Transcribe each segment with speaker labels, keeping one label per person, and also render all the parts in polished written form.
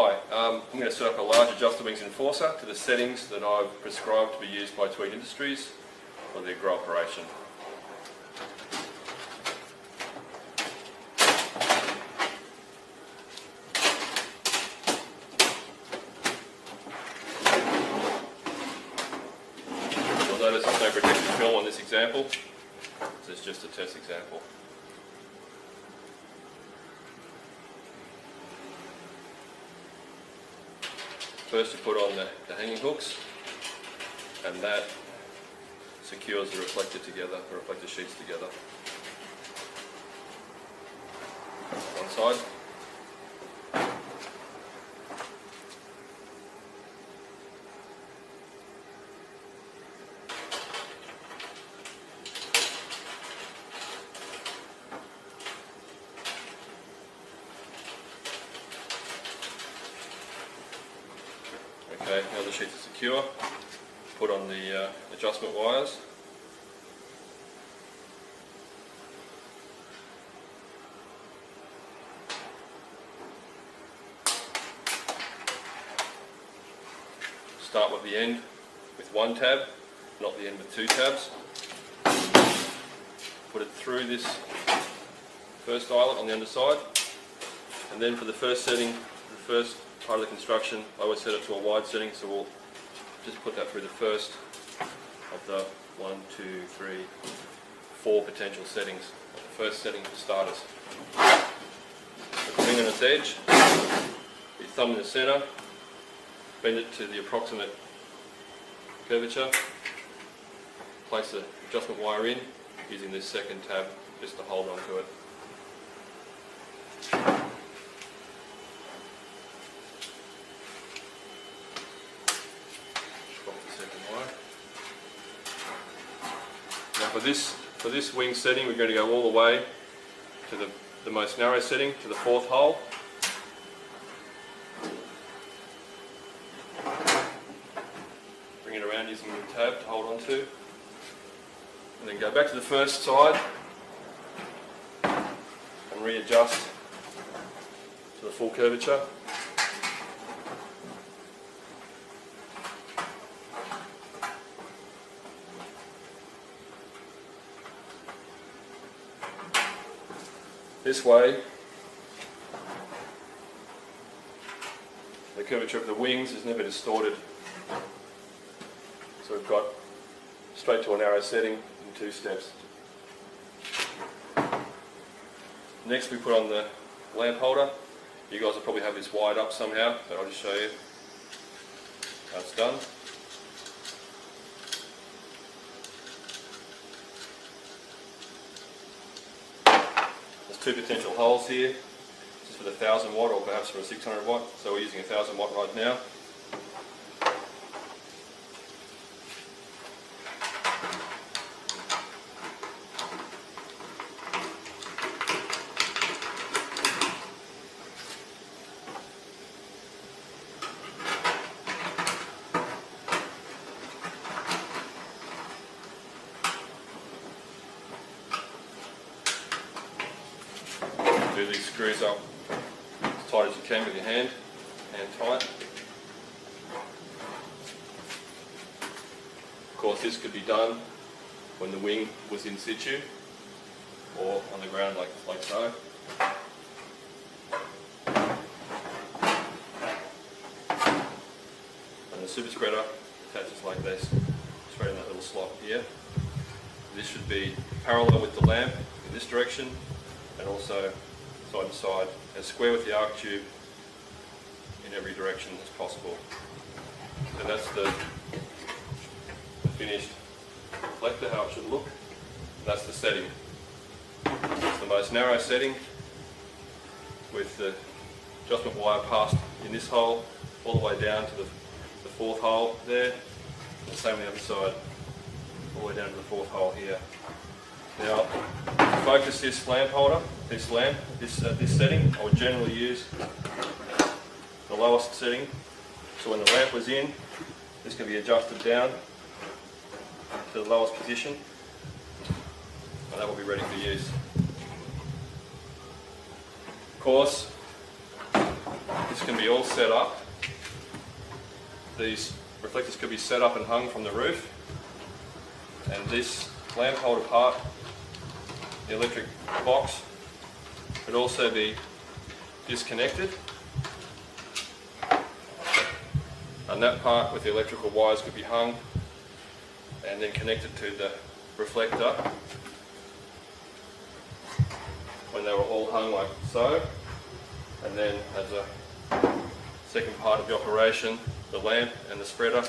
Speaker 1: Hi, I'm going to set up a large adjuster wings enforcer to the settings that I've prescribed to be used by Tweed Industries for their grow operation. You'll notice there's no protective film on this example, so it's just a test example. First you put on the hanging hooks, and that secures the reflector sheets together. One side. Okay, now the sheets are secure. Put on the adjustment wires. Start with the end with one tab, not the end with two tabs. Put it through this first eyelet on the underside, and then for the first setting, the first part of the construction, I always set it to a wide setting, so we'll just put that through the first of the 1, 2, 3, 4 potential settings. The first setting for starters. Put the wing on its edge, your thumb in the centre, bend it to the approximate curvature, place the adjustment wire in using this second tab just to hold on to it. Now for this wing setting, we're going to go all the way to the most narrow setting, to the fourth hole. Bring it around using the tab to hold on to. And then go back to the first side and readjust to the full curvature. This way, the curvature of the wings is never distorted. So we've got straight to a narrow setting in 2 steps. Next we put on the lamp holder. You guys will probably have this wired up somehow, but I'll just show you how it's done. There's 2 potential holes here. This is for the 1000 watt or perhaps for a 600 watt, so we're using a 1000 watt right now. Do these screws up as tight as you can with your hand tight. Of course, this could be done when the wing was in situ or on the ground like so. And the super spreader attaches like this, straight in that little slot here. This should be parallel with the lamp in this direction, and also side to side, as square with the arc tube in every direction as possible. So that's the finished reflector, how it should look. That's the setting. It's the most narrow setting with the adjustment wire passed in this hole all the way down to the 4th hole there. And the same on the other side, all the way down to the 4th hole here. Now, to focus this lamp holder, this setting, I would generally use the lowest setting. So when the lamp was in, this can be adjusted down to the lowest position, and that will be ready for use. Of course, this reflectors can be all set up. These reflectors could be set up and hung from the roof, and this lamp holder part, the electric box, could also be disconnected, and that part with the electrical wires could be hung and then connected to the reflector when they were all hung like so. And then as a second part of the operation, the lamp and the spreader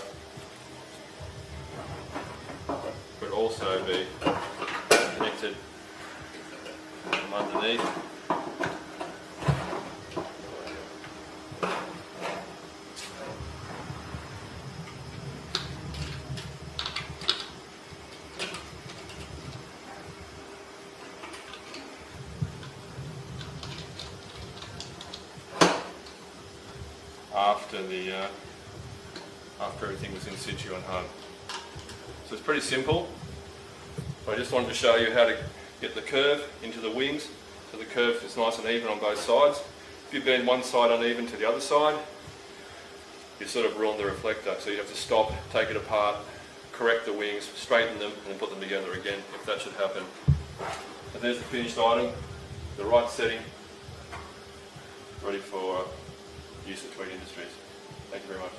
Speaker 1: could also be connected from underneath. After everything was in situ and hung. So it's pretty simple. I just wanted to show you how to get the curve into the wings, so the curve is nice and even on both sides. If you bend one side uneven to the other side, you sort of ruin the reflector, so you have to stop, take it apart, correct the wings, straighten them, and then put them together again if that should happen. And there's the finished item, the right setting, ready for use at Tweed Industries. Thank you very much.